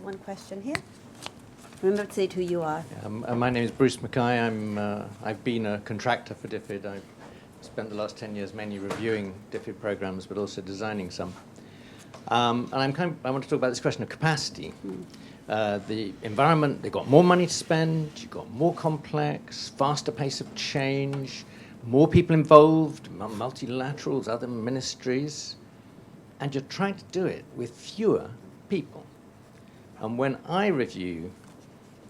one question here. Remember to say who you are. My name is Bruce Mackay. I've been a contractor for DFID. I've spent the last 10 years mainly reviewing DFID programs, but also designing some. And I want to talk about this question of capacity. The environment, they've got more money to spend, you've got more complex, faster pace of change, more people involved, multilaterals, other ministries, and you're trying to do it with fewer people. And when I review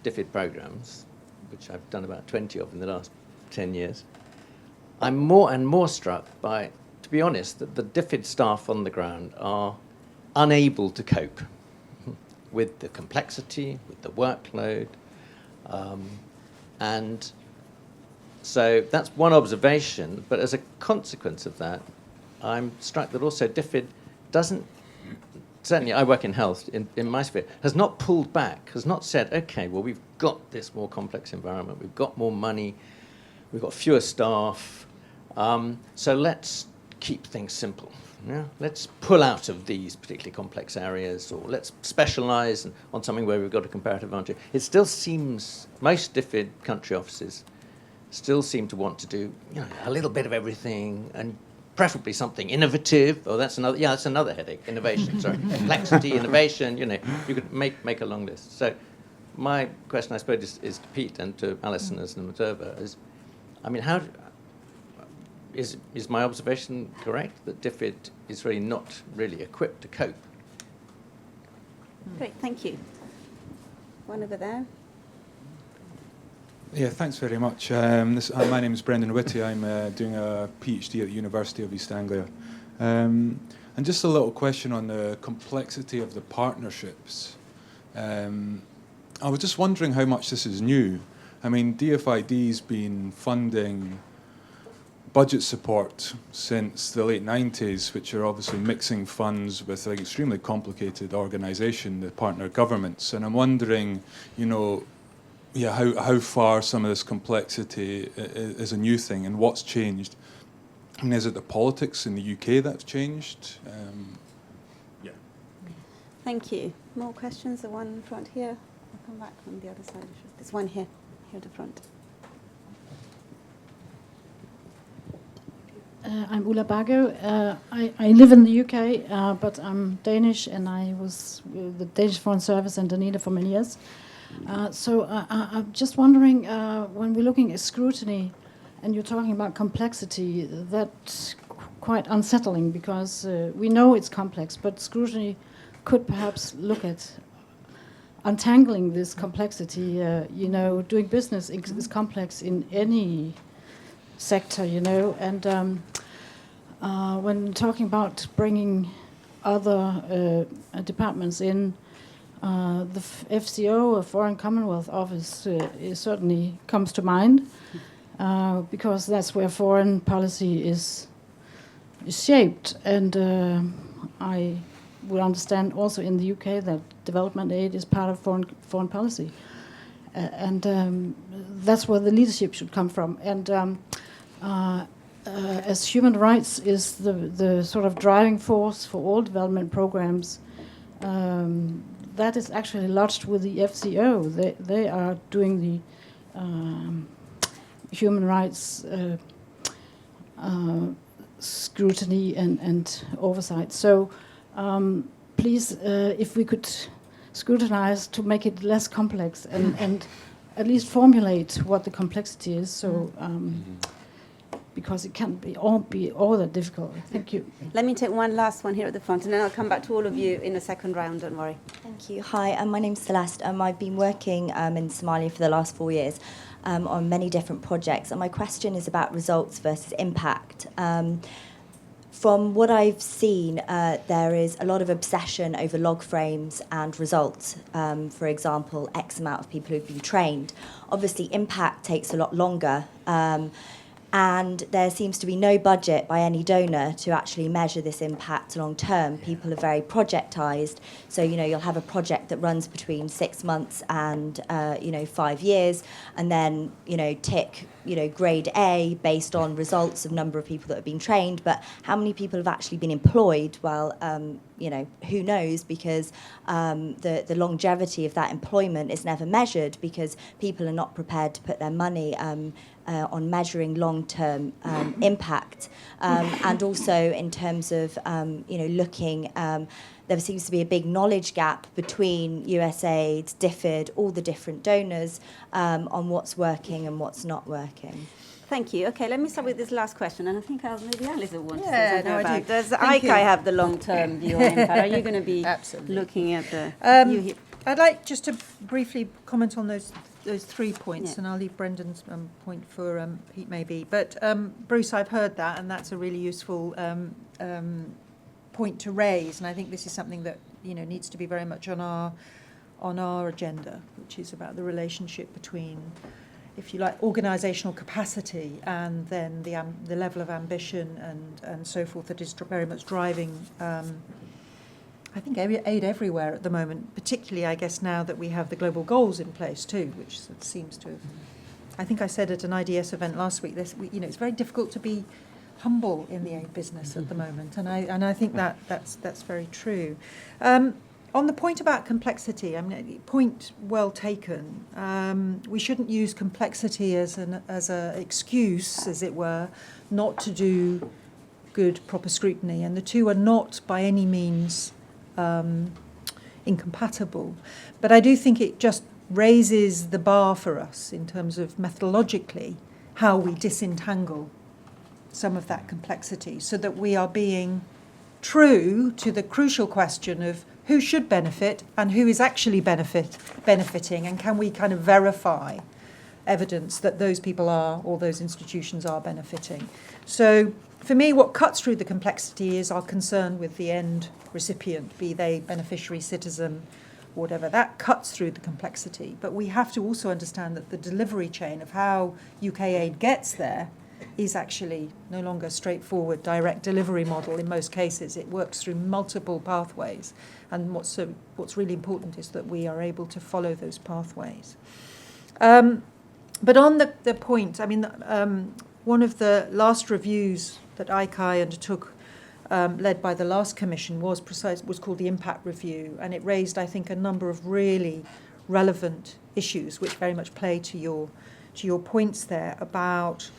DFID programs, which I've done about 20 of in the last 10 years, I'm more and more struck by, to be honest, that the DFID staff on the ground are unable to cope with the complexity, with the workload. And so that's one observation, but as a consequence of that, I'm struck that also DFID doesn't, certainly I work in health, in my sphere, has not pulled back, has not said, okay, well, we've got this more complex environment, we've got more money, we've got fewer staff, so let's keep things simple. Yeah? Let's pull out of these particularly complex areas, or let's specialise on something where we've got a comparative advantage. It still seems, most DFID country offices still seem to want to do a little bit of everything, and preferably something innovative. Oh, that's another headache. Innovation, sorry. Complexity, innovation, you could make a long list. So my question, I suppose, is to Pete and to Alison as an observer, is my observation correct that DFID is really not really equipped to cope? Great, thank you. One over there. Yeah, thanks very much. My name is Brendan Whitty. I'm doing a PhD at the University of East Anglia. And just a little question on the complexity of the partnerships. I was just wondering how much this is new. I mean, DFID's been funding budget support since the late 90s, which are obviously mixing funds with an extremely complicated organisation, the partner governments. And I'm wondering, how far some of this complexity is a new thing and what's changed. I mean, is it the politics in the UK that's changed? Yeah. Thank you. More questions? The one in front here. I'll come back on the other side. There's one here at the front. I'm Ulla Bago. I live in the UK, but I'm Danish, and I was with the Danish Foreign Service and Dunedin for many years. So I'm just wondering, when we're looking at scrutiny, and you're talking about complexity, that's quite unsettling, because we know it's complex, but scrutiny could perhaps look at untangling this complexity. Doing business is complex in any sector, and when talking about bringing other departments in, the FCO, a Foreign Commonwealth Office, certainly comes to mind, because that's where foreign policy is shaped, and I would understand also in the UK that development aid is part of foreign policy, and that's where the leadership should come from. And as human rights is the sort of driving force for all development programs, that is actually lodged with the FCO. They are doing the human rights scrutiny and oversight. So please, if we could scrutinize to make it less complex and at least formulate what the complexity is. So. Because it can't be all that difficult. Thank you. Let me take one last one here at the front, and then I'll come back to all of you in a second round, don't worry. Thank you. Hi, my name's Celeste. I've been working in Somalia for the last 4 years on many different projects, and my question is about results versus impact. From what I've seen, there is a lot of obsession over log frames and results. For example, X amount of people who've been trained. Obviously, impact takes a lot longer. And there seems to be no budget by any donor to actually measure this impact long term. People are very projectized. So, you'll have a project that runs between 6 months and, 5 years, and then, tick grade A based on results of number of people that have been trained, but how many people have actually been employed? Well, who knows, because the longevity of that employment is never measured, because people are not prepared to put their money on measuring long-term impact. And also in terms of, looking, there seems to be a big knowledge gap between USAID, DFID, all the different donors on what's working and what's not working. Thank you. Okay, let me start with this last question, and I think maybe Alison wants to Yeah, say something no, I about. do. Does Thank ICAI you. have the long-term view on impact? Are you going to be Absolutely. looking at the? I'd like just to briefly comment on those 3 points, Yeah. and I'll leave Brendan's point for Pete maybe. But Bruce, I've heard that, and that's a really useful point to raise. And I think this is something that needs to be very much on our agenda, which is about the relationship between, if you like, organisational capacity and then the level of ambition and so forth that is very much driving. I think aid everywhere at the moment, particularly, I guess, now that we have the global goals in place too, which seems to have. I think I said at an IDS event last week, it's very difficult to be humble in the aid business at the moment, and I think that's very true. On the point about complexity, I mean, point well taken. We shouldn't use complexity as a excuse, as it were, not to do good, proper scrutiny, and the two are not by any means incompatible. But I do think it just raises the bar for us in terms of methodologically how we disentangle some of that complexity, so that we are being true to the crucial question of who should benefit and who is actually benefiting, and can we kind of verify evidence that those people are, or those institutions are benefiting. So for me, what cuts through the complexity is our concern with the end recipient, be they beneficiary, citizen, whatever. That cuts through the complexity. But we have to also understand that the delivery chain of how UK aid gets there is actually no longer a straightforward direct delivery model in most cases. It works through multiple pathways. And what's really important is that we are able to follow those pathways. But on the point, I mean, one of the last reviews that ICAI undertook, led by the last commission, was called the Impact Review, and it raised, I think, a number of really relevant issues, which very much play to your points there about,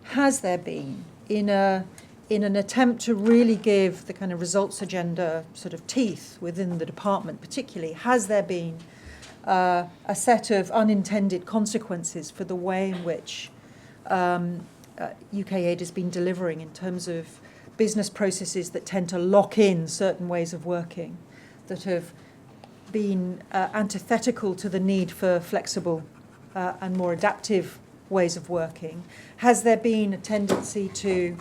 has there been, in an attempt to really give the kind of results agenda sort of teeth within the department particularly, has there been a set of unintended consequences for the way in which UK aid has been delivering, in terms of business processes that tend to lock in certain ways of working, that have been antithetical to the need for flexible and more adaptive ways of working? Has there been a tendency to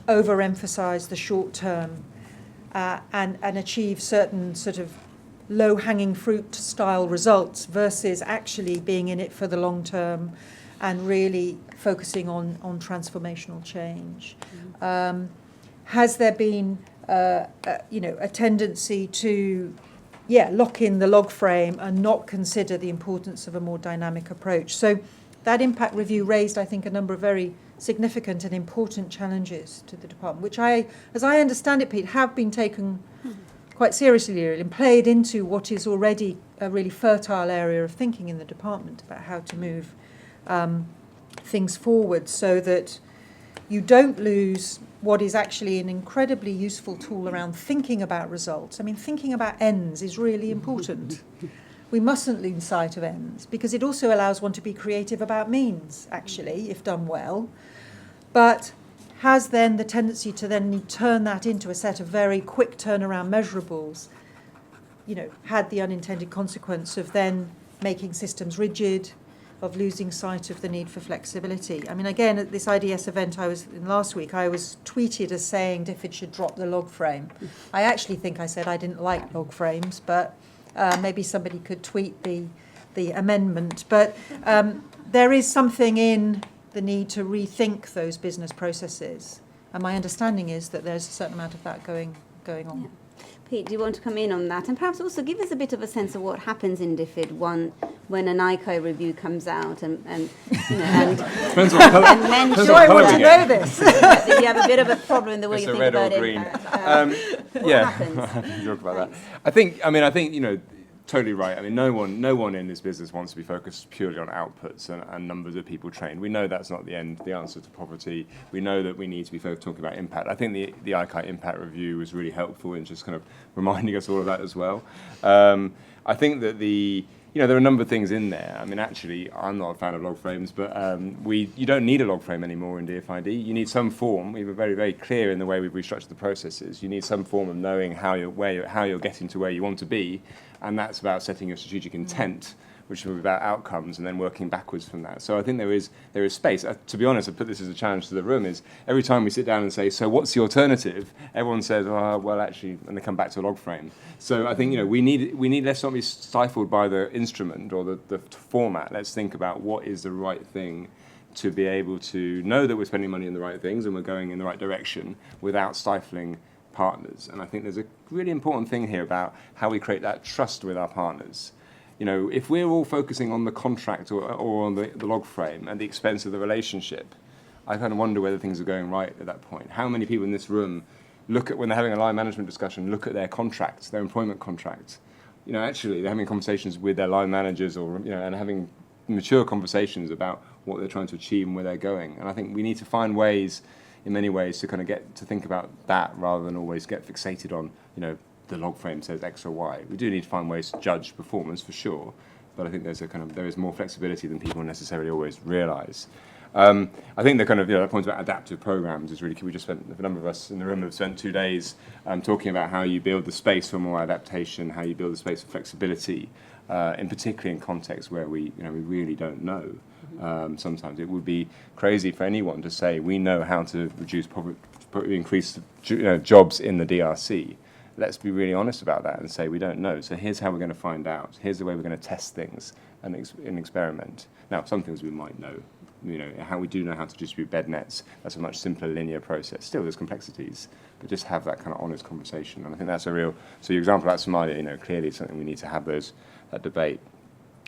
overemphasize the short term and achieve certain sort of low-hanging fruit style results versus actually being in it for the long term and really focusing on transformational change? Has there been a tendency to lock in the log frame and not consider the importance of a more dynamic approach? So that impact review raised, I think, a number of very significant and important challenges to the department, which as I understand it, Pete, have been taken quite seriously and played into what is already a really fertile area of thinking in the department about how to move things forward, so that you don't lose what is actually an incredibly useful tool around thinking about results. I mean, thinking about ends is really important. We mustn't lose sight of ends, because it also allows one to be creative about means, actually, if done well. But has then the tendency to then turn that into a set of very quick turnaround measurables, had the unintended consequence of then making systems rigid, of losing sight of the need for flexibility. I mean, again, at this IDS event I was in last week, I was tweeted as saying DFID should drop the log frame. I actually think I said I didn't like log frames, but maybe somebody could tweet the amendment. But there is something in the need to rethink those business processes. And my understanding is that there's a certain amount of that going on. Yeah. Pete, do you want to come in on that? And perhaps also give us a bit of a sense of what happens in DFID when an ICAI review comes out and you know, and Depends what colour. and mentions Do I want to Colouring know this? that you have a bit of a problem in the way It's you a think red or about green. impact. What Yeah, happens? I can talk about that. I think you know, totally right. I mean, no one in this business wants to be focused purely on outputs and numbers of people trained. We know that's not the answer to poverty. We know that we need to be talking about impact. I think the ICAI impact review was really helpful in just kind of reminding us all of that as well. I think that there are a number of things in there. I mean, actually, I'm not a fan of log frames, but you don't need a log frame anymore in DFID. You need some form. We were very, very clear in the way we've restructured the processes. You need some form of knowing how you're getting to where you want to be, and that's about setting your strategic intent, which is about outcomes, and then working backwards from that. So I think there is space. To be honest, I put this as a challenge to the room, is every time we sit down and say, so what's the alternative? Everyone says, oh, well, actually, and they come back to a log frame. So I think, we need let's not be stifled by the instrument or the format. Let's think about what is the right thing to be able to know that we're spending money on the right things and we're going in the right direction without stifling partners. And I think there's a really important thing here about how we create that trust with our partners. If we're all focusing on the contract or on the log frame at the expense of the relationship, I kind of wonder whether things are going right at that point. How many people in this room look at, when they're having a line management discussion, look at their contracts, their employment contracts? Actually, they're having conversations with their line managers and having mature conversations about what they're trying to achieve and where they're going. And I think we need to find ways, in many ways, to kind of get to think about that rather than always get fixated on, the log frame says X or Y. We do need to find ways to judge performance for sure, but I think there is more flexibility than people necessarily always realise. I think the point about adaptive programs is really key. We just spent, a number of us in the room have spent 2 days talking about how you build the space for more adaptation, how you build the space for flexibility, particularly in contexts where we really don't know. Sometimes it would be crazy for anyone to say we know how to reduce poverty, increase jobs in the DRC. Let's be really honest about that and say we don't know. So here's how we're going to find out. Here's the way we're going to test things and experiment. Now, some things we might know. How we do know how to distribute bed nets. That's a much simpler linear process. Still, there's complexities, but just have that kind of honest conversation. And I think that's a real. So your example about Somalia, clearly something we need to have that debate.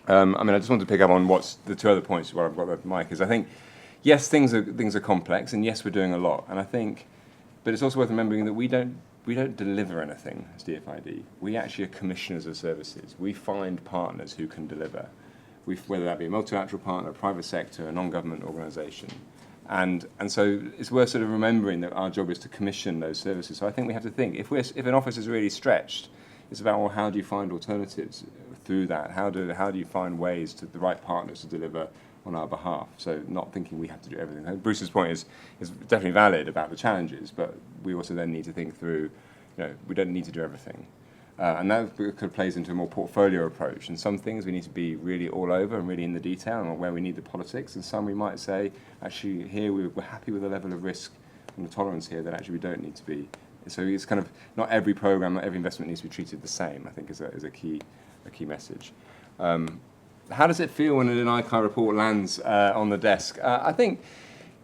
I just want to pick up on what's the two other points where I've got the mic. Is I think, yes, things are complex, and yes, we're doing a lot. And I think, but it's also worth remembering that we don't deliver anything as DFID. We actually are commissioners of services. We find partners who can deliver, whether that be a multilateral partner, a private sector, a non-government organisation. And so it's worth sort of remembering that our job is to commission those services. So I think we have to think, if an office is really stretched, it's about, well, how do you find alternatives through that? How do you find ways to the right partners to deliver on our behalf? So not thinking we have to do everything. Bruce's point is definitely valid about the challenges, but we also then need to think through, we don't need to do everything. And that plays into a more portfolio approach. And some things we need to be really all over and really in the detail and where we need the politics. And some we might say, actually, here we're happy with the level of risk and the tolerance here that actually we don't need to be. So it's kind of not every program, not every investment needs to be treated the same, I think is a key message. How does it feel when an ICAI report lands on the desk? I think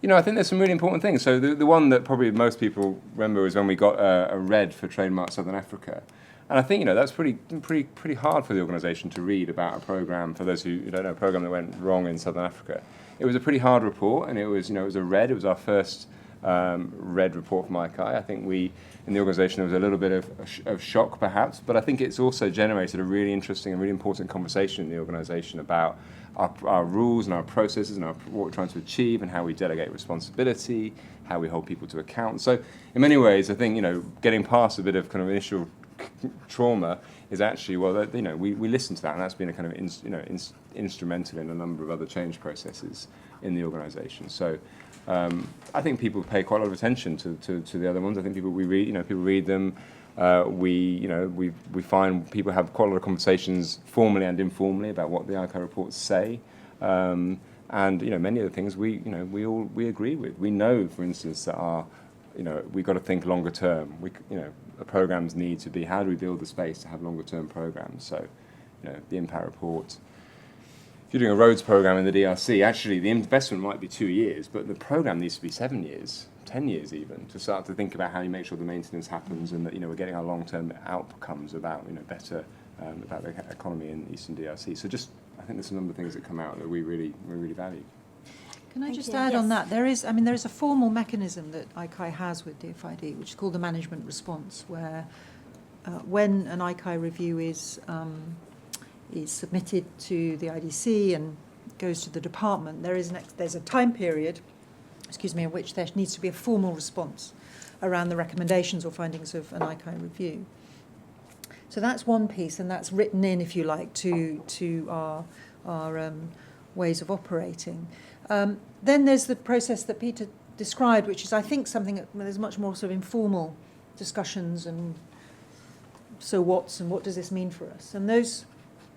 there's some really important things. So the one that probably most people remember is when we got a red for Trademark Southern Africa. And I think, that's pretty hard for the organisation to read about a programme, for those who don't know, a programme that went wrong in Southern Africa. It was a pretty hard report, and it was a red. It was our first red report from ICAI. I think in the organisation, there was a little bit of shock, perhaps, but I think it's also generated a really interesting and really important conversation in the organisation about our rules and our processes and what we're trying to achieve and how we delegate responsibility, how we hold people to account. So in many ways, I think, getting past a bit of kind of initial trauma is actually, we listen to that, and that's been a kind of instrumental in a number of other change processes in the organisation. So I think people pay quite a lot of attention to the other ones. I think people read them. We find people have quite a lot of conversations formally and informally about what the ICAI reports say. And many of the things we agree with. We know, for instance, that we've got to think longer term. The programs need to be, how do we build the space to have longer term programs? So, the impact report. If you're doing a roads program in the DRC, actually the investment might be 2 years, but the program needs to be 7 years 10 years even, to start to think about how you make sure the maintenance happens and that, we're getting our long-term outcomes about, better about the economy in Eastern DRC. So I think there's a number of things that come out that we really value. Can I Thank just you. add Yes. on that? There is a formal mechanism that ICAI has with DFID, which is called the management response, where when an ICAI review is submitted to the IDC and goes to the department, there's a time period, in which there needs to be a formal response around the recommendations or findings of an ICAI review. So that's one piece, and that's written in, if you like, to our ways of operating. Then there's the process that Peter described, which is, I think, something that there's much more sort of informal discussions and so what's and what does this mean for us? And those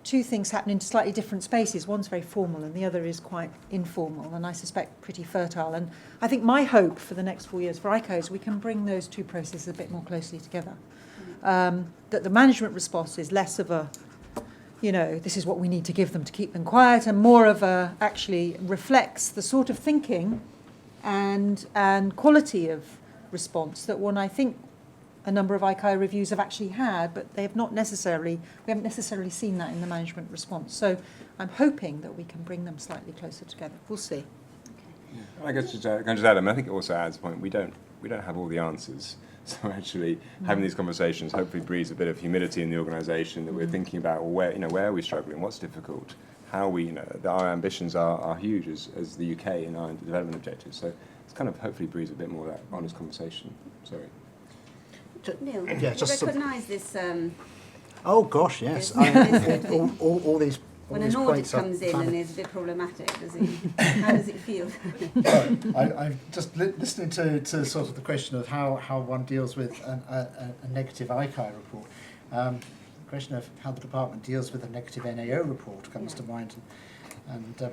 two things happen in slightly different spaces. One's very formal and the other is quite informal, and I suspect pretty fertile. And I think my hope for the next 4 years for ICAI is we can bring those two processes a bit more closely together. That the management response is less of a, this is what we need to give them to keep them quiet, and more of a actually reflects the sort of thinking and quality of response that I think a number of ICAI reviews have actually had, but we haven't necessarily seen that in the management response. So I'm hoping that we can bring them slightly closer together. We'll see. I guess can I just add, I think it also adds a point, we don't have all the answers. So actually having these conversations hopefully breeds a bit of humility in the organisation, that we're thinking about, well, where are we struggling, what's difficult, how we, our ambitions are huge as the UK in our development objectives. So it's kind of hopefully breeds a bit more of that honest conversation. Sorry. Neil, Yeah, do you just recognise this? Oh gosh, yes. All these. When an audit comes in and is a bit problematic, how does it feel? I'm just listening to sort of the question of how one deals with a negative ICAI report. The question of how the department deals with a negative NAO report comes to mind, and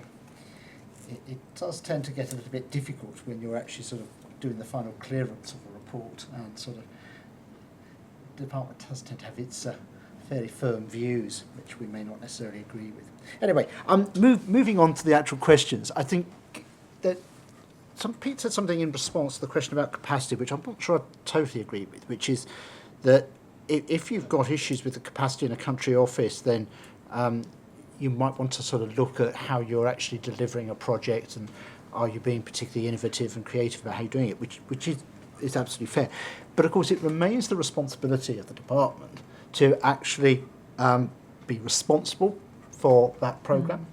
it does tend to get a little bit difficult when you're actually sort of doing the final clearance of a report, and sort of the department does tend to have its fairly firm views, which we may not necessarily agree with. Anyway, moving on to the actual questions, I think that Pete said something in response to the question about capacity, which I'm not sure I totally agree with, which is that if you've got issues with the capacity in a country office, then you might want to sort of look at how you're actually delivering a project, and are you being particularly innovative and creative about how you're doing it, which is absolutely fair. But of course, it remains the responsibility of the department to actually be responsible for that programme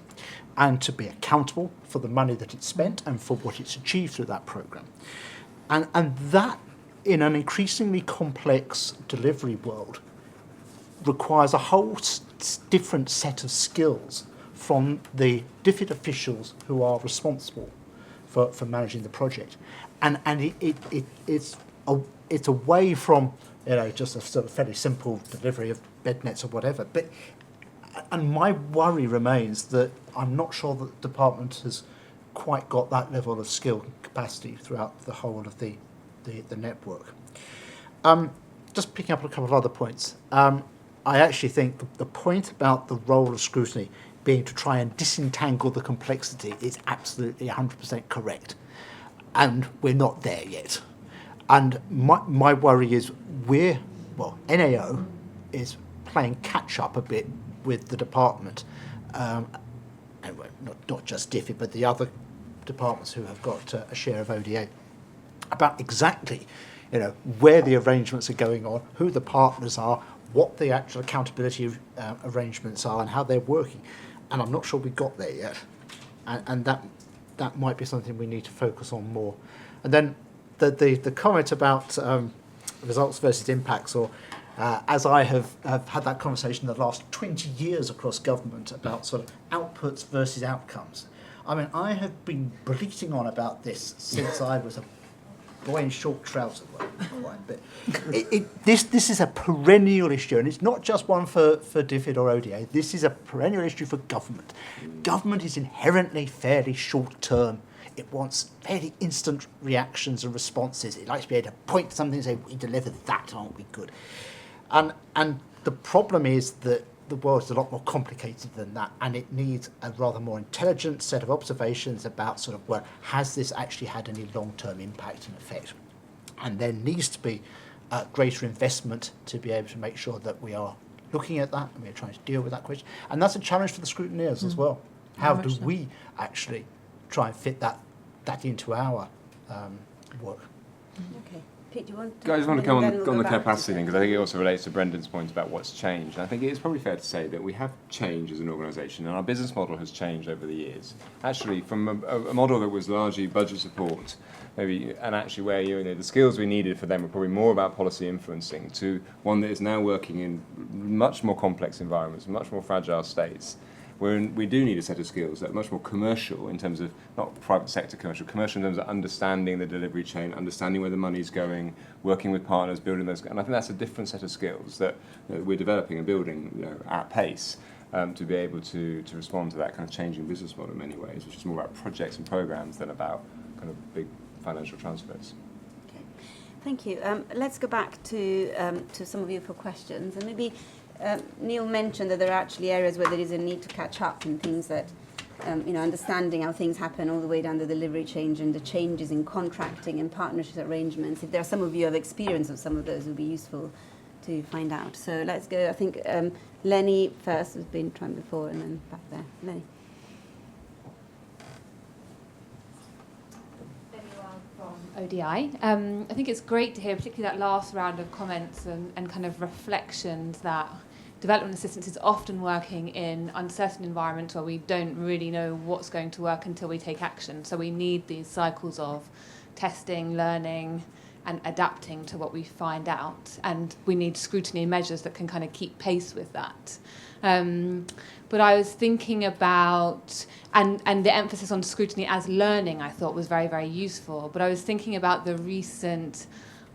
and to be accountable for the money that it's spent and for what it's achieved through that programme. And that, in an increasingly complex delivery world, requires a whole different set of skills from the DFID officials who are responsible for managing the project. And it's away from just a sort of fairly simple delivery of bed nets or whatever. And my worry remains that I'm not sure that the department has quite got that level of skill and capacity throughout the whole of the network. Just picking up on a couple of other points. I actually think the point about the role of scrutiny being to try and disentangle the complexity is absolutely 100% correct. And we're not there yet. And my worry is NAO is playing catch up a bit with the department, and not just DFID, but the other departments who have got a share of ODA, about exactly, where the arrangements are going on, who the partners are, what the actual accountability arrangements are, and how they're working. And I'm not sure we got there yet, and that might be something we need to focus on more. And then the comment about results versus impacts, or as I have had that conversation the last 20 years across government about sort of outputs versus outcomes. I mean, I have been bleating on about this since I was a boy in short trousers. Well, not quite, but this is a perennial issue, and it's not just one for DFID or ODA. This is a perennial issue for government. Government is inherently fairly short-term. It wants fairly instant reactions and responses. It likes to be able to point to something and say, we delivered that, aren't we good? And the problem is that the world is a lot more complicated than that, and it needs a rather more intelligent set of observations about sort of, well, has this actually had any long-term impact and effect? And there needs to be greater investment to be able to make sure that we are looking at that and we are trying to deal with that question. And that's a challenge for the scrutineers as well. How do we actually try and fit that into our work? Okay. Pete, do you want to... Guys, I want to come and then on we'll the go back capacity to- thing, because I think it also relates to Brendan's point about what's changed. I think it's probably fair to say that we have changed as an organisation, and our business model has changed over the years. Actually, from a model that was largely budget support, maybe, and actually where the skills we needed for them were probably more about policy influencing, to one that is now working in much more complex environments, much more fragile states, where we do need a set of skills that are much more commercial in terms of, not private sector commercial in terms of understanding the delivery chain, understanding where the money's going, working with partners, building those. And I think that's a different set of skills that we're developing and building at pace to be able to respond to that kind of changing business model in many ways, which is more about projects and programs than about kind of big financial transfers. Okay. Thank you. Let's go back to some of you for questions, and maybe Neil mentioned that there are actually areas where there is a need to catch up in things that, understanding how things happen all the way down the delivery chain and the changes in contracting and partnership arrangements. If there are some of you have experience of some of those, it would be useful to find out. So let's go. I think Lenny first has been trying before, and then back there. Lenny. ODI. I think it's great to hear, particularly that last round of comments and kind of reflections, that development assistance is often working in uncertain environments where we don't really know what's going to work until we take action. So we need these cycles of testing, learning, and adapting to what we find out. And we need scrutiny measures that can kind of keep pace with that. But I was thinking about, and the emphasis on scrutiny as learning I thought was very, very useful, but I was thinking about the recent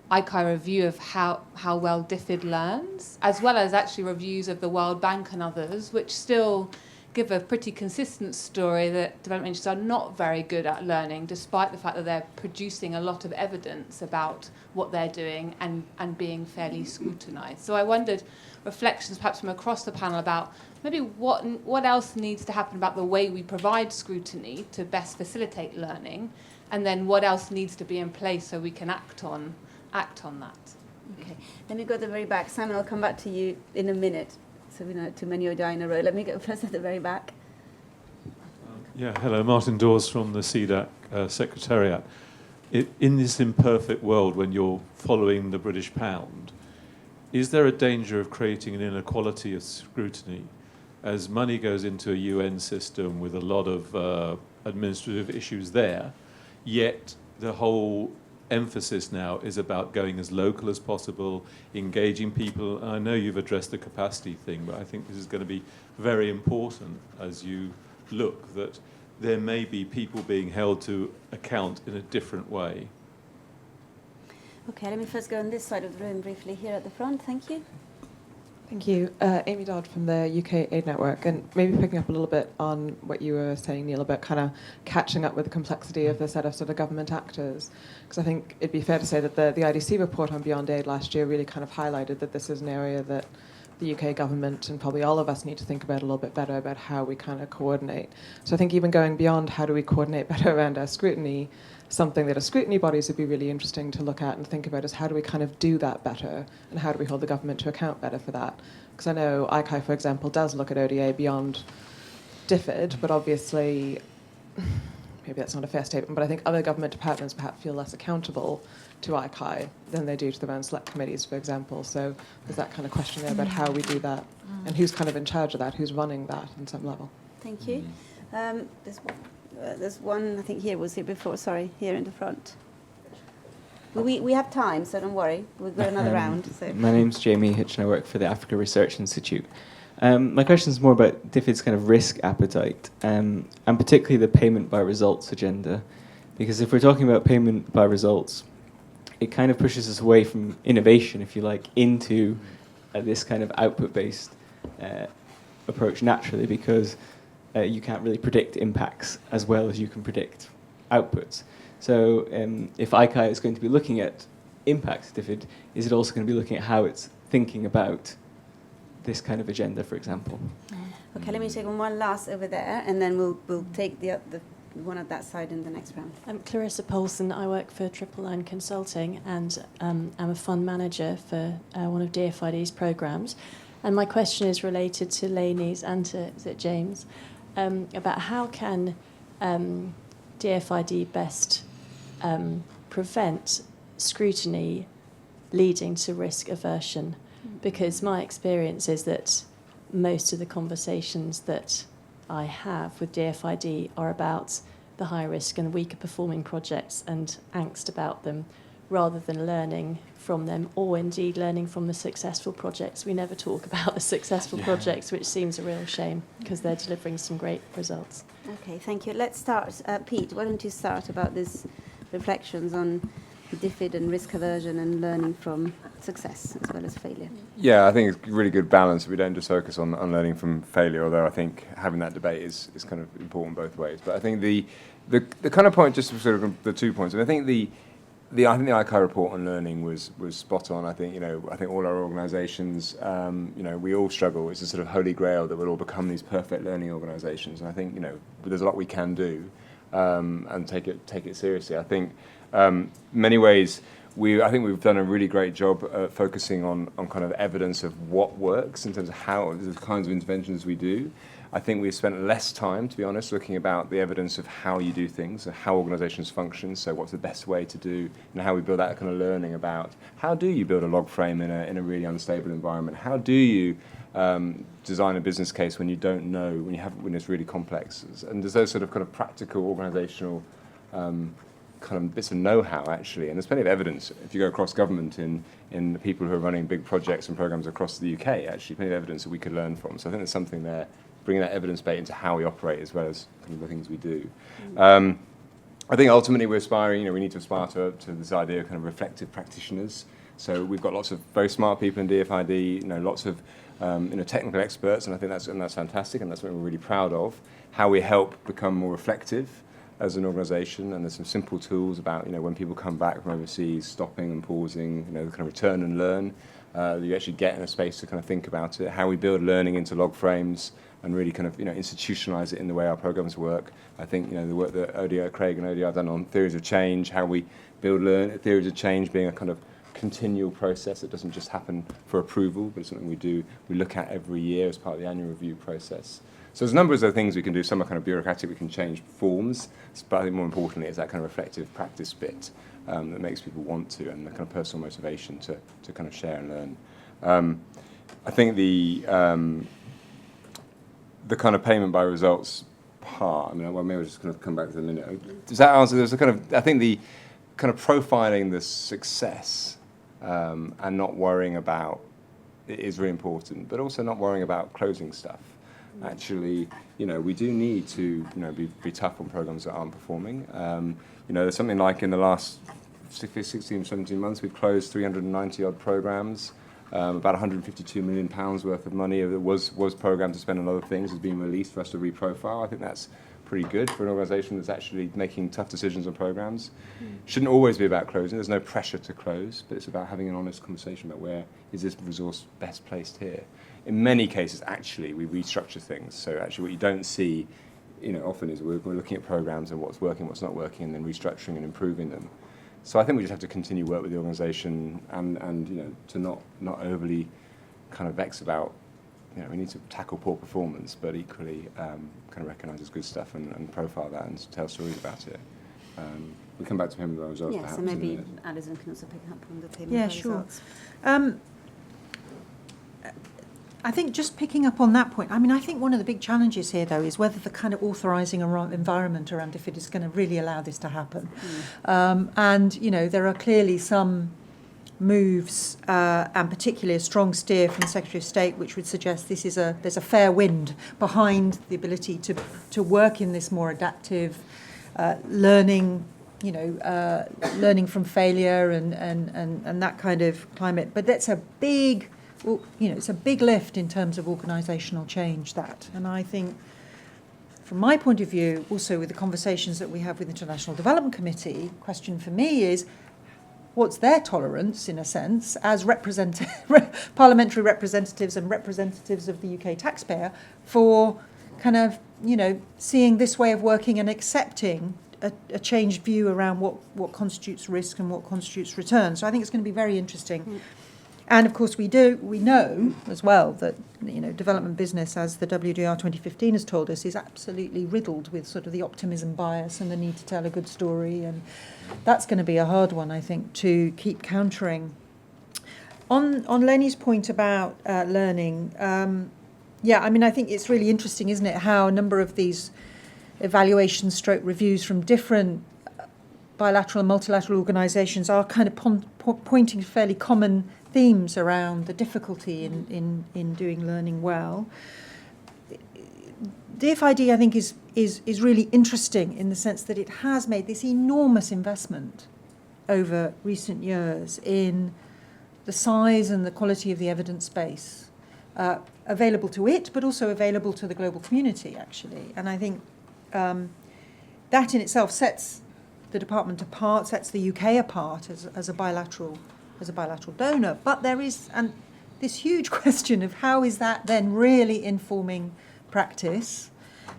ICAI review of how well DFID learns, as well as actually reviews of the World Bank and others, which still give a pretty consistent story that development agencies are not very good at learning, despite the fact that they're producing a lot of evidence about what they're doing and being fairly scrutinised. So I wondered, reflections perhaps from across the panel about maybe what else needs to happen about the way we provide scrutiny to best facilitate learning, and then what else needs to be in place so we can act on that. Okay. Let me go at the very back. Simon, I'll come back to you in a minute. So we don't have too many ODI in a row. Let me go first at the very back. Hello, Martin Dawes from the CDAC Secretariat. In this imperfect world, when you're following the British pound, is there a danger of creating an inequality of scrutiny as money goes into a UN system with a lot of administrative issues there, yet the whole emphasis now is about going as local as possible, engaging people? And I know you've addressed the capacity thing, but I think this is going to be very important as you look, that there may be people being held to account in a different way. Okay, let me first go on this side of the room briefly here at the front. Thank you. Thank you. Amy Dodd from the UK Aid Network, and maybe picking up a little bit on what you were saying, Neil, about kind of catching up with the complexity of the set of sort of government actors. Because I think it'd be fair to say that the IDC report on Beyond Aid last year really kind of highlighted that this is an area that the UK government and probably all of us need to think about a little bit better about how we kind of coordinate. So I think even going beyond how do we coordinate better around our scrutiny, something that as scrutiny bodies would be really interesting to look at and think about is how do we kind of do that better, and how do we hold the government to account better for that? Because I know ICAI, for example, does look at ODA beyond DFID, but obviously, maybe that's not a fair statement, but I think other government departments perhaps feel less accountable to ICAI than they do to their own select committees, for example. So there's that kind of question there about how we do that, and who's kind of in charge of that, who's running that on some level. Thank you. There's one, I think was here before, sorry, here in the front. We have time, so don't worry. We've got another round. So. My name's Jamie Hitch and I work for the Africa Research Institute. My question is more about DFID's kind of risk appetite, and particularly the payment by results agenda. Because if we're talking about payment by results, it kind of pushes us away from innovation, if you like, into this kind of output-based approach naturally, because you can't really predict impacts as well as you can predict outputs. So if ICAI is going to be looking at impacts of DFID, is it also going to be looking at how it's thinking about this kind of agenda, for example? Okay, let me take one last over there, and then we'll take the one at that side in the next round. I'm Clarissa Polson. I work for Triple Line Consulting, and I'm a fund manager for one of DFID's programs. And my question is related to Lainey's and to James about how can DFID best prevent scrutiny leading to risk aversion, because my experience is that most of the conversations that I have with DFID are about the high risk and weaker performing projects and angst about them, rather than learning from them, or indeed learning from the successful projects. We never talk about the successful projects, which seems a real shame because they're delivering some great results. Okay, thank you. Let's start. Pete, why don't you start about these reflections on DFID and risk aversion and learning from success as well as failure? Yeah, I think it's a really good balance. We don't just focus on learning from failure, although I think having that debate is kind of important both ways. But I think the kind of point, just sort of the 2 points, and I think the ICAI report on learning was spot on. I think all our organisations, we all struggle. It's a sort of holy grail that we'll all become these perfect learning organisations. And I think there's a lot we can do and take it seriously. I think many ways I think we've done a really great job focusing on kind of evidence of what works in terms of how the kinds of interventions we do. I think we've spent less time, to be honest, looking about the evidence of how you do things and how organisations function. So what's the best way to do, and how we build that kind of learning about how do you build a log frame in a really unstable environment? How do you design a business case when you don't know, when it's really complex? And there's those sort of kind of practical organisational kind of bits of know-how, actually. And there's plenty of evidence if you go across government in the people who are running big projects and programmes across the UK, actually, plenty of evidence that we could learn from. So I think there's something there, bringing that evidence base into how we operate as well as kind of the things we do. I think ultimately we're aspiring, we need to aspire to this idea of kind of reflective practitioners. So we've got lots of very smart people in DFID, lots of technical experts, and I think that's fantastic, and that's what we're really proud of. How we help become more reflective as an organisation, and there's some simple tools about when people come back from overseas, stopping and pausing, the kind of return and learn. You actually get in a space to kind of think about it. How we build learning into log frames and really kind of institutionalise it in the way our programmes work. I think the work that Craig and ODI have done on theories of change, how we build theories of change being a kind of continual process that doesn't just happen for approval, but it's something we look at every year as part of the annual review process. So there's a number of things we can do. Some are kind of bureaucratic, we can change forms, but I think more importantly is that kind of reflective practice bit that makes people want to, and the kind of personal motivation to kind of share and learn. I think the kind of payment by results part, maybe I'll just kind of come back to the minute. Does that answer? There's a kind of, I think the kind of profiling the success and not worrying about it is really important, but also not worrying about closing stuff. Actually, we do need to, be tough on programs that aren't performing. There's something like in the last 16, 17 months, we've closed 390 odd programs. About £152 million worth of money that was programmed to spend on other things has been released for us to reprofile. I think that's pretty good for an organisation that's actually making tough decisions on programs. Shouldn't always be about closing. There's no pressure to close, but it's about having an honest conversation about where is this resource best placed here. In many cases, actually, we restructure things. So actually what you don't see, often is we're looking at programs and what's working, what's not working, and then restructuring and improving them. So I think we just have to continue work with the organisation and to not overly kind of vex about, we need to tackle poor performance, but equally kind of recognise there's good stuff and profile that and tell stories about it. We'll come back to him with our results perhaps. Yes, and maybe Alison can also pick up on the payment by results. I think just picking up on that point, I think one of the big challenges here, though, is whether the kind of authorising environment around DFID is going to really allow this to happen. There are clearly some moves, and particularly a strong steer from the Secretary of State, which would suggest there's a fair wind behind the ability to work in this more adaptive learning, learning from failure and that kind of climate. But that's a big... it's a big lift in terms of organisational change, that. And I think, from my point of view, also with the conversations that we have with the International Development Committee, question for me is, what's their tolerance, in a sense, as parliamentary representatives and representatives of the UK taxpayer, for kind of seeing this way of working and accepting a changed view around what constitutes risk and what constitutes return. So I think it's going to be very interesting. Mm. And of course, we know as well that development business, as the WDR 2015 has told us, is absolutely riddled with sort of the optimism bias and the need to tell a good story, and that's going to be a hard one, I think, to keep countering. On Lenny's point about learning, I think it's really interesting, isn't it, how a number of these evaluation stroke reviews from different bilateral and multilateral organisations are kind of pointing to fairly common themes around the difficulty in doing learning well. DFID, I think, is really interesting in the sense that it has made this enormous investment over recent years in the size and the quality of the evidence base available to it, but also available to the global community, actually. And I think that in itself sets the department apart, sets the UK apart as a bilateral donor. But there is this huge question of how is that then really informing practice,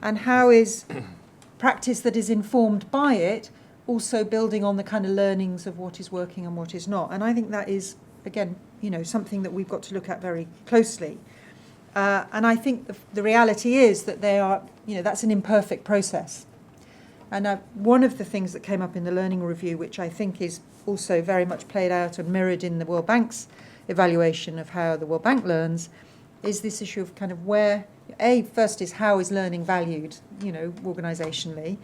and how is practice that is informed by it also building on the kind of learnings of what is working and what is not. And I think that is, again, something that we've got to look at very closely. And I think the reality is that they are, that's an imperfect process. And one of the things that came up in the learning review, which I think is also very much played out and mirrored in the World Bank's evaluation of how the World Bank learns, is this issue of kind of where, first is how is learning valued, organisationally?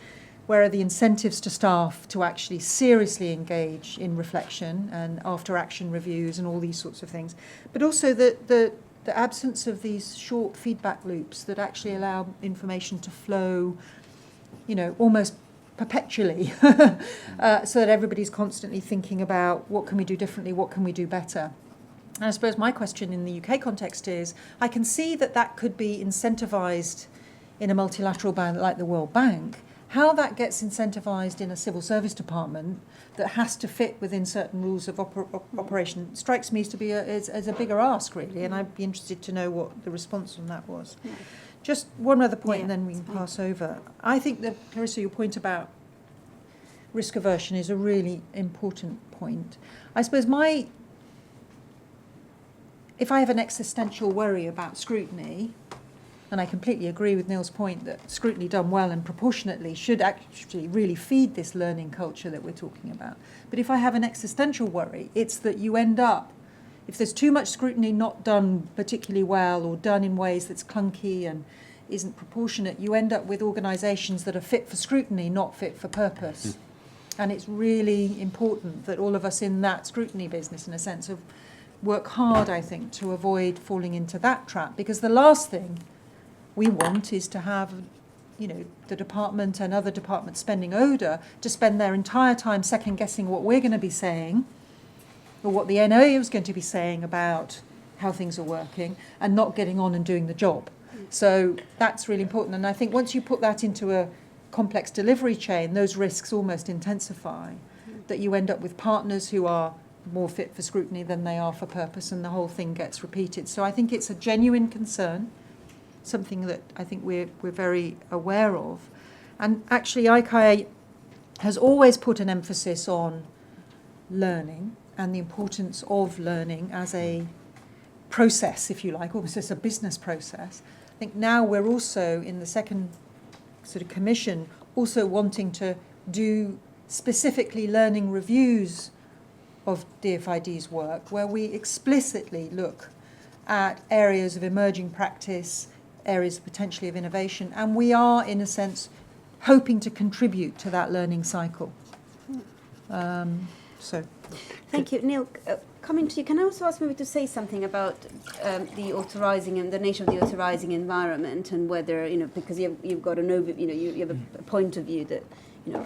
Where are the incentives to staff to actually seriously engage in reflection and after-action reviews and all these sorts of things? But also the absence of these short feedback loops that actually allow information to flow, almost perpetually, so that everybody's constantly thinking about what can we do differently, what can we do better. And I suppose my question in the UK context is, I can see that could be incentivised in a multilateral bank like the World Bank. How that gets incentivised in a civil service department that has to fit within certain rules of operation strikes me to be as a bigger ask, really, and I'd be interested to know what the response on that was. Yeah. Just one other point, and then we can pass over. I think that, Clarissa, your point about risk aversion is a really important point. I suppose if I have an existential worry about scrutiny, and I completely agree with Neil's point that scrutiny done well and proportionately should actually really feed this learning culture that we're talking about. But if I have an existential worry, it's that you end up, if there's too much scrutiny not done particularly well or done in ways that's clunky and isn't proportionate, you end up with organisations that are fit for scrutiny, not fit for purpose. Mm. And it's really important that all of us in that scrutiny business, in a sense, of work hard, I think, to avoid falling into that trap. Because the last thing we want is to have, the department and other departments spending ODA to spend their entire time second-guessing what we're going to be saying or what the NOA is going to be saying about how things are working and not getting on and doing the job. So that's really important. And I think once you put that into a complex delivery chain, those risks almost intensify, that you end up with partners who are more fit for scrutiny than they are for purpose, and the whole thing gets repeated. So I think it's a genuine concern, something that I think we're very aware of. And actually ICAI has always put an emphasis on learning and the importance of learning as a process, if you like, almost as a business process. I think now we're also in the second sort of commission also wanting to do specifically learning reviews of DFID's work, where we explicitly look at areas of emerging practice, areas potentially of innovation, and we are, in a sense, hoping to contribute to that learning cycle. Thank you. Neil, coming to you, can I also ask maybe to say something about the authorising and the nature of the authorising environment, and whether, because you've got an overview, you have a point of view that,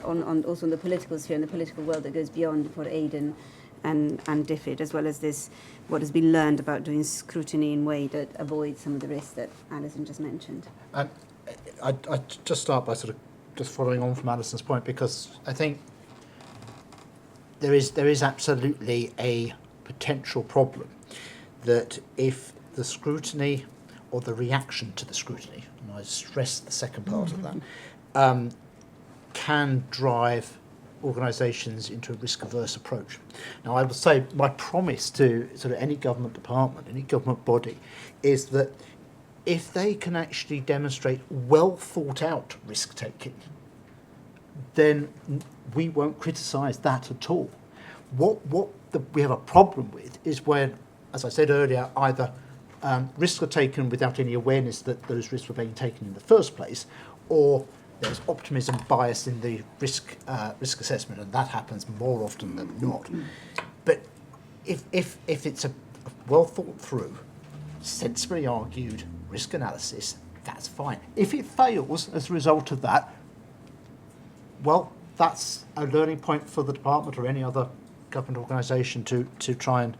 on also on the political sphere and the political world that goes beyond what aid and DFID, as well as this, what has been learned about doing scrutiny in a way that avoids some of the risks that Alison just mentioned. I'd just start by sort of just following on from Alison's point, because I think there is absolutely a potential problem that if the scrutiny or the reaction to the scrutiny, and I stress the second part of that, can drive organisations into a risk-averse approach. Now, I would say my promise to sort of any government department, any government body, is that if they can actually demonstrate well-thought-out risk-taking, then we won't criticise that at all. What we have a problem with is when, as I said earlier, either risks are taken without any awareness that those risks were being taken in the first place, or there's optimism bias in the risk assessment, and that happens more often than not. But if it's a well thought through, sensibly argued risk analysis, that's fine. If it fails as a result of that, well, that's a learning point for the department or any other government organisation to try and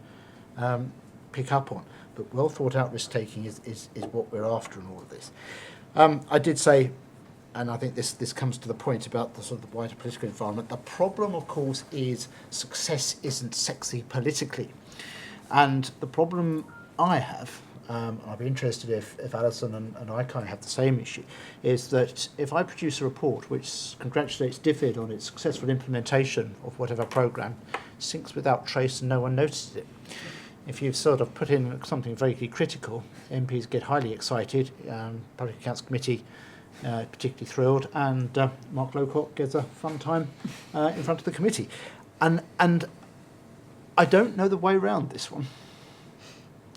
pick up on. But well thought out risk taking is what we're after in all of this. I did say, and I think this comes to the point about the sort of the wider political environment, the problem, of course, is success isn't sexy politically. And the problem I have, I'd be interested if Alison and ICAI have the same issue, is that if I produce a report which congratulates DFID on its successful implementation of whatever programme, sinks without trace and no one notices it. If you've sort of put in something vaguely critical, MPs get highly excited, Public Accounts Committee particularly thrilled, and Mark Lowcock gets a fun time in front of the committee. And I don't know the way around this one,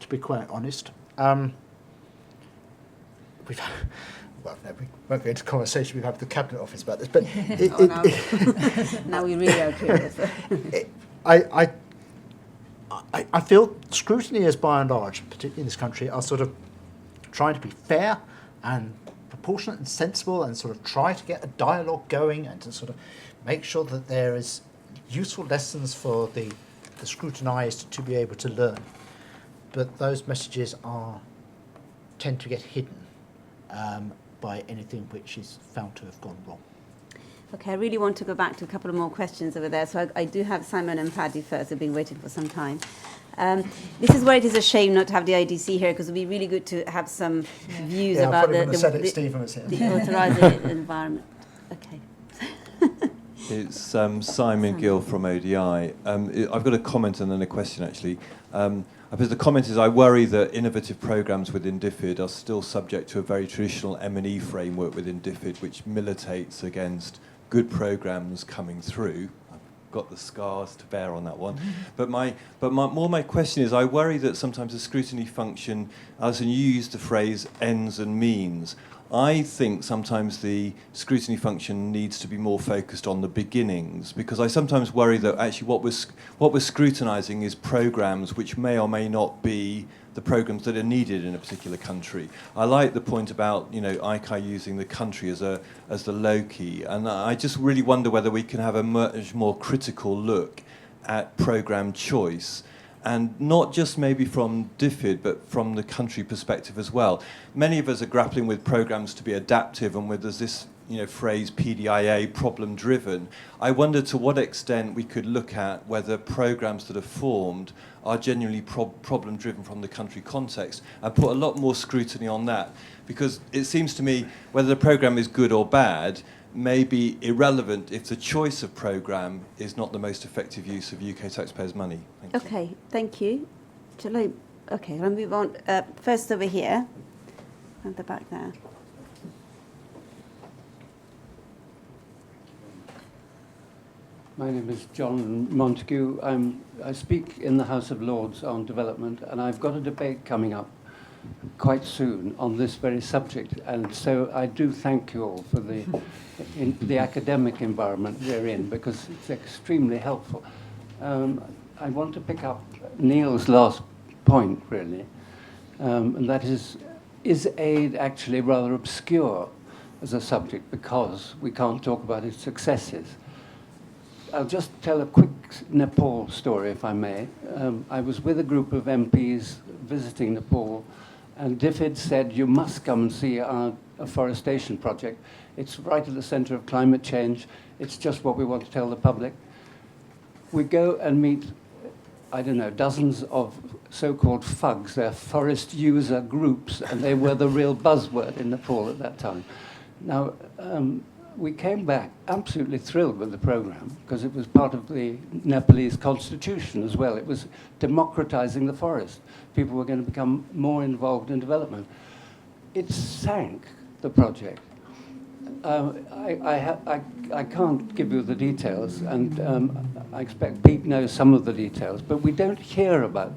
to be quite honest. Well, no, we won't go into conversation we've had with the Cabinet Office about this, but now we really are curious. I feel scrutiny, by and large, particularly in this country, are sort of trying to be fair and proportionate and sensible, and sort of try to get a dialogue going and to sort of make sure that there is useful lessons for the scrutinised to be able to learn. But those messages tend to get hidden by anything which is found to have gone wrong. Okay, I really want to go back to a couple of more questions over there. So I do have Simon and Paddy first, who've been waiting for some time. This is where it is a shame not to have the IDC here, because it would be really good to have some views about the authorising environment. Okay. It's Simon Gill from ODI. I've got a comment and then a question, actually. I suppose the comment is I worry that innovative programmes within DFID are still subject to a very traditional M&E framework within DFID, which militates against good programmes coming through. I've got the scars to bear on that one. But my question is, I worry that sometimes the scrutiny function, Alison, you used the phrase ends and means. I think sometimes the scrutiny function needs to be more focused on the beginnings, because I sometimes worry that actually what we're scrutinising is programmes which may or may not be the programmes that are needed in a particular country. I like the point about ICAI using the country as the low key, and I just really wonder whether we can have a much more critical look at programme choice. And not just maybe from DFID, but from the country perspective as well. Many of us are grappling with programmes to be adaptive, and there's this phrase PDIA, problem-driven. I wonder to what extent we could look at whether programmes that are formed are genuinely problem-driven from the country context, and put a lot more scrutiny on that. Because it seems to me whether the programme is good or bad may be irrelevant if the choice of programme is not the most effective use of UK taxpayers' money. Thank you. Okay, I'll move on. First over here, at the back there. My name is John Montague. I speak in the House of Lords on development, and I've got a debate coming up quite soon on this very subject, and so I do thank you all for the academic environment we're in, because it's extremely helpful. I want to pick up Neil's last point, really, and that is aid actually rather obscure as a subject because we can't talk about its successes? I'll just tell a quick Nepal story, if I may. I was with a group of MPs visiting Nepal, and DFID said, you must come and see our afforestation project. It's right at the centre of climate change. It's just what we want to tell the public. We go and meet I don't know, dozens of so-called FUGs, they're forest user groups, and they were the real buzzword in Nepal at that time. Now, we came back absolutely thrilled with the program because it was part of the Nepalese constitution as well. It was democratizing the forest. People were going to become more involved in development. It sank, the project. I can't give you the details, and I expect Pete knows some of the details, but we don't hear about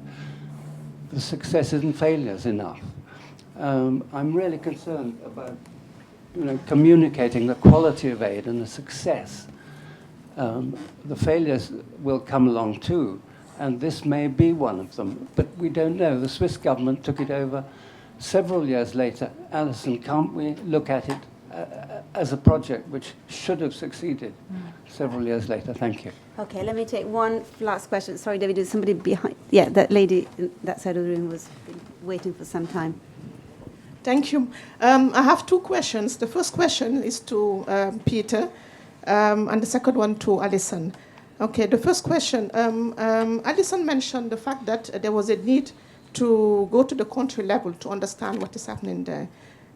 the successes and failures enough. I'm really concerned about communicating the quality of aid and the success. The failures will come along too, and this may be one of them, but we don't know. The Swiss government took it over several years later. Alison, can't we look at it as a project which should have succeeded several years later? Thank you. Okay, let me take one last question. Sorry, David, is somebody behind? Yeah, that lady in that side of the room was waiting for some time. Thank you. I have two questions. The first question is to Peter, and the second one to Alison. Okay, the first question. Alison mentioned the fact that there was a need to go to the country level to understand what is happening there.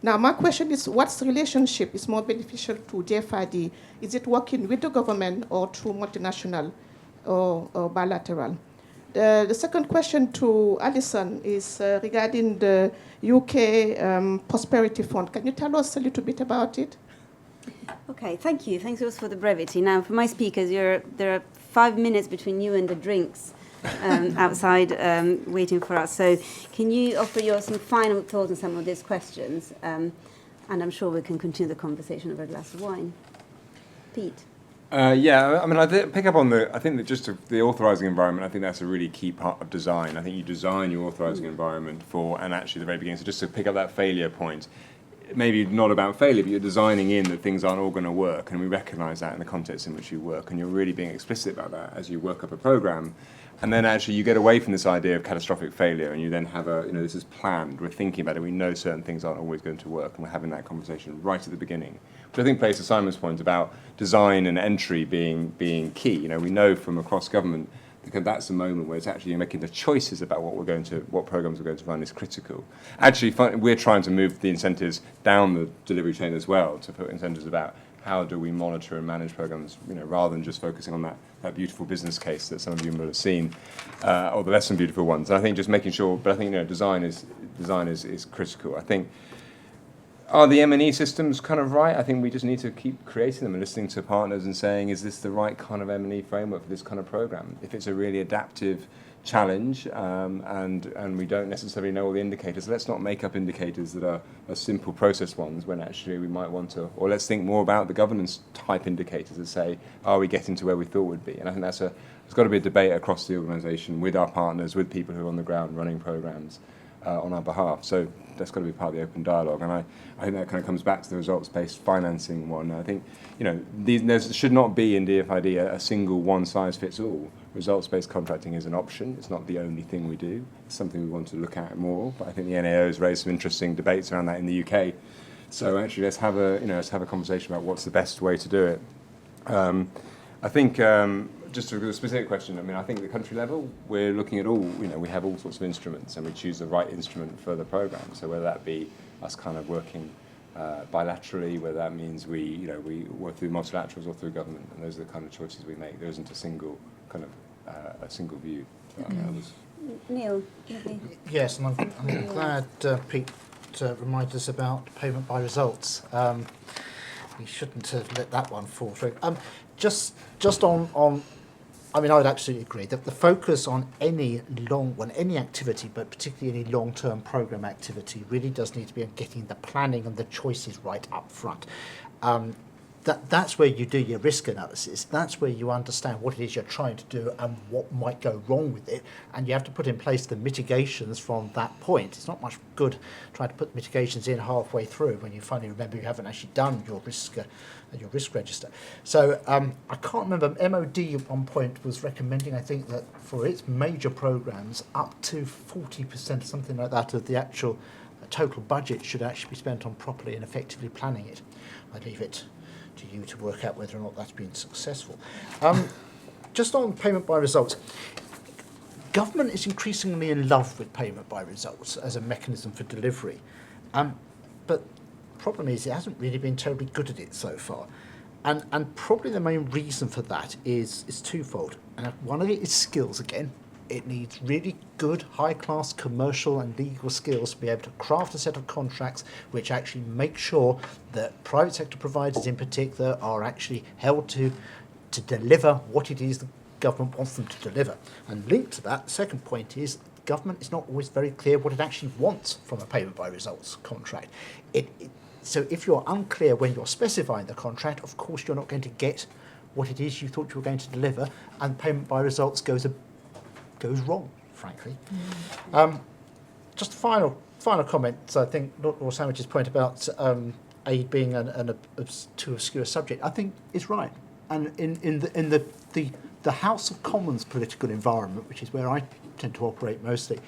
Now, my question is, what's the relationship is more beneficial to DFID? Is it working with the government or through multinational or bilateral? The second question to Alison is regarding the UK Prosperity Fund. Can you tell us a little bit about it? Okay, thank you. Thanks also for the brevity. Now, for my speakers, there are 5 minutes between you and the drinks outside waiting for us. So can you offer some final thoughts on some of these questions? And I'm sure we can continue the conversation over a glass of wine. Pete? Yeah, I mean, I pick up on I think that just the authorising environment, I think that's a really key part of design. I think you design your authorising environment and actually the very beginning, so just to pick up that failure point, maybe not about failure, but you're designing in that things aren't all going to work, and we recognise that in the context in which you work, and you're really being explicit about that as you work up a programme. And then actually you get away from this idea of catastrophic failure, and you then have this is planned, we're thinking about it, we know certain things aren't always going to work, and we're having that conversation right at the beginning. Which I think plays to Simon's point about design and entry being key. We know from across government that that's the moment where it's actually making the choices about what programs we're going to run is critical. Actually, we're trying to move the incentives down the delivery chain as well, to put incentives about how do we monitor and manage programs, rather than just focusing on that beautiful business case that some of you will have seen, or the less than beautiful ones. And I think just making sure, but I think design is critical. I think, are the M&E systems kind of right? I think we just need to keep creating them and listening to partners and saying, is this the right kind of M&E framework for this kind of program? If it's a really adaptive challenge and we don't necessarily know all the indicators, let's not make up indicators that are simple process ones when actually we might want to, or let's think more about the governance type indicators and say, are we getting to where we thought we'd be? And I think there's got to be a debate across the organisation with our partners, with people who are on the ground running programs on our behalf. So that's got to be part of the open dialogue, and I think that kind of comes back to the results-based financing one. I think there should not be in DFID a single one-size-fits-all. Results-based contracting is an option. It's not the only thing we do. It's something we want to look at more. But I think the NAO has raised some interesting debates around that in the UK. So actually, let's have a conversation about what's the best way to do it. I think. Just to a specific question, I think at the country level, we're looking at we have all sorts of instruments, and we choose the right instrument for the programme. So whether that be us kind of working bilaterally, whether that means we work through multilaterals or through government, and those are the kind of choices we make. There isn't a single kind of a single view. Neil? Yes, and I'm glad Pete reminded us about payment by results. We shouldn't have let that one fall through. Just on I would absolutely agree that the focus on any activity, but particularly any long-term program activity, really does need to be on getting the planning and the choices right up front. That's where you do your risk analysis. That's where you understand what it is you're trying to do and what might go wrong with it. And you have to put in place the mitigations from that point. It's not much good trying to put mitigations in halfway through when you finally remember you haven't actually done your risk register. So I can't remember, MOD at one point was recommending, I think, that for its major programs, up to 40%, something like that, of the actual total budget should actually be spent on properly and effectively planning it. I leave it to you to work out whether or not that's been successful. Just on payment by results, government is increasingly in love with payment by results as a mechanism for delivery. But the problem is it hasn't really been terribly good at it so far. And probably the main reason for that is twofold. And one of it is skills again. It needs really good, high-class commercial and legal skills to be able to craft a set of contracts which actually make sure that private sector providers in particular are actually held to deliver what it is the government wants them to deliver. And linked to that, the second point is government is not always very clear what it actually wants from a payment by results contract. So if you're unclear when you're specifying the contract, of course you're not going to get what it is you thought you were going to deliver, and payment by results goes wrong, frankly. Just a final comment. So I think Lord Sandwich's point about aid being a too obscure subject, I think is right. And in the House of Commons political environment, which is where I tend to operate mostly,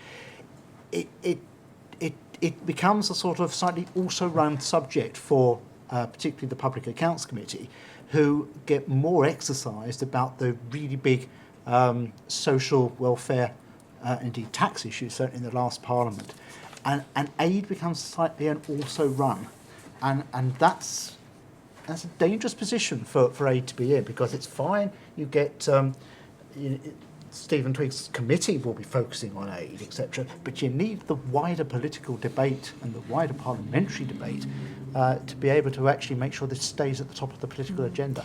it becomes a sort of slightly also-run subject for particularly the Public Accounts Committee, who get more exercised about the really big social welfare, indeed tax issues, certainly in the last Parliament. And aid becomes slightly an also-run. And that's a dangerous position for aid to be in, because it's fine, you get... Stephen Twiggs' committee will be focusing on aid, etc. But you need the wider political debate and the wider parliamentary debate to be able to actually make sure this stays at the top of the political agenda.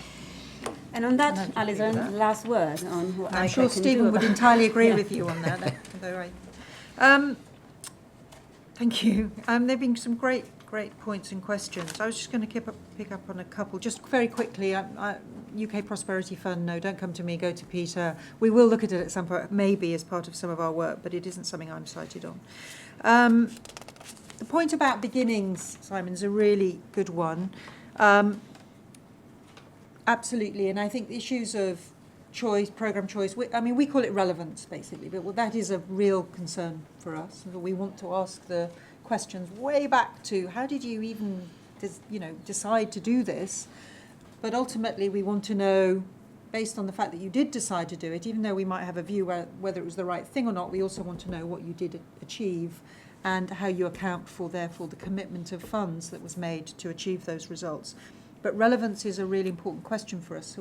And on that, Alison, last word on what I'm ICAI sure can Stephen do would about- entirely agree Yeah. with you on that. Thank you. There have been some great points and questions. I was just going to pick up on a couple. Just very quickly, UK Prosperity Fund, no, don't come to me, go to Peter. We will look at it at some point, maybe as part of some of our work, but it isn't something I'm cited on. The point about beginnings, Simon, is a really good one. Absolutely, and I think the issues of choice, programme choice, we call it relevance, basically, but that is a real concern for us. We want to ask the questions way back to how did you even decide to do this? But ultimately, we want to know, based on the fact that you did decide to do it, even though we might have a view whether it was the right thing or not, we also want to know what you did achieve and how you account for, therefore, the commitment of funds that was made to achieve those results. But relevance is a really important question for us.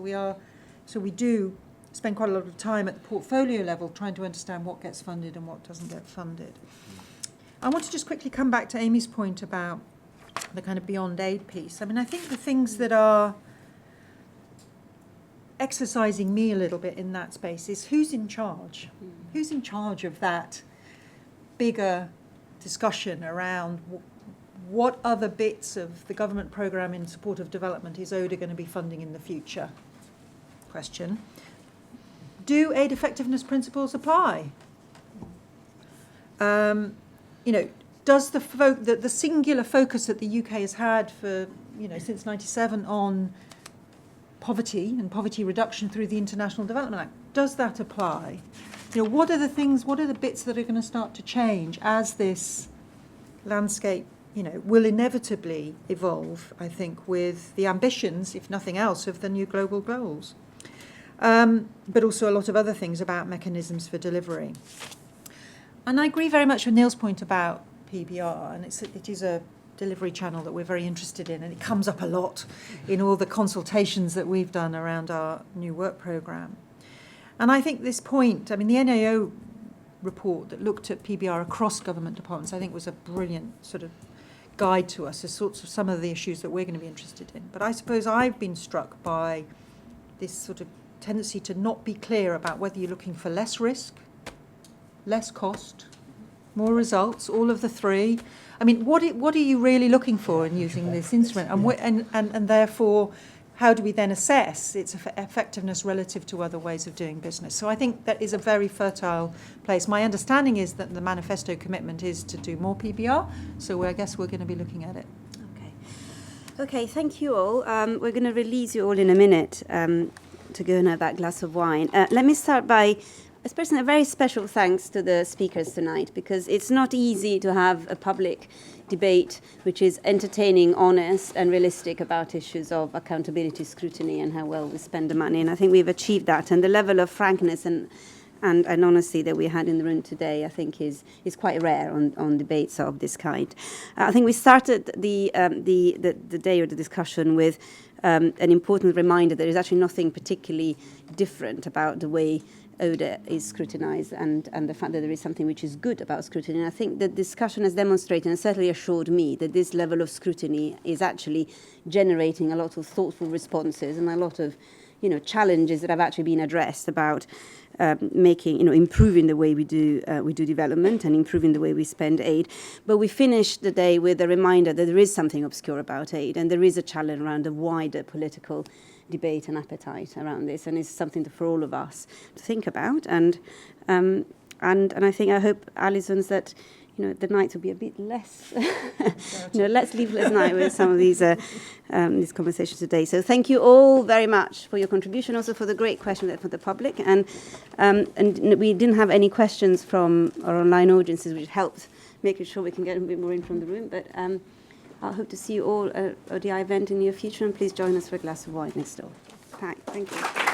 So we do spend quite a lot of time at the portfolio level trying to understand what gets funded and what doesn't get funded. I want to just quickly come back to Amy's point about the kind of beyond aid piece. I think the things that are exercising me a little bit in that space is who's in charge? Who's in charge of that bigger discussion around what other bits of the government programme in support of development is ODA going to be funding in the future? Question. Do aid effectiveness principles apply? Does the singular focus that the UK has had for, since 97 on poverty and poverty reduction through the International Development Act, does that apply? What are the bits that are going to start to change as this landscape, will inevitably evolve, I think, with the ambitions, if nothing else, of the new global goals? But also a lot of other things about mechanisms for delivery. And I agree very much with Neil's point about PBR, and it is a delivery channel that we're very interested in, and it comes up a lot in all the consultations that we've done around our new work programme. And I think this point, the NAO report that looked at PBR across government departments, I think was a brilliant sort of guide to us as sorts of some of the issues that we're going to be interested in. But I suppose I've been struck by this sort of tendency to not be clear about whether you're looking for less risk, less cost, more results, all of the three. What are you really looking for in using this instrument? And therefore, how do we then assess its effectiveness relative to other ways of doing business? So I think that is a very fertile place. My understanding is that the manifesto commitment is to do more PBR, so I guess we're going to be looking at it. Okay, thank you all. We're going to release you all in a minute to go and have that glass of wine. Let me start by expressing a very special thanks to the speakers tonight, because it's not easy to have a public debate which is entertaining, honest and realistic about issues of accountability, scrutiny and how well we spend the money. And I think we've achieved that. And the level of frankness and and honesty that we had in the room today, I think, is quite rare on debates of this kind. I think we started the day or the discussion with an important reminder that there is actually nothing particularly different about the way ODA is scrutinised and the fact that there is something which is good about scrutiny. And I think the discussion has demonstrated and certainly assured me that this level of scrutiny is actually generating a lot of thoughtful responses and a lot of challenges that have actually been addressed about improving the way we do development and improving the way we spend aid. But we finished the day with a reminder that there is something obscure about aid, and there is a challenge around the wider political debate and appetite around this, and it's something for all of us to think about. And I hope, Alison's, that the nights will be a bit less, less sleepless night with some of these conversations today. So thank you all very much for your contribution, also for the great questions for the public. And we didn't have any questions from our online audiences, which helped making sure we can get a bit more in from the room. But I hope to see you all at ODI event in the near future, and please join us for a glass of wine next door. Thank you.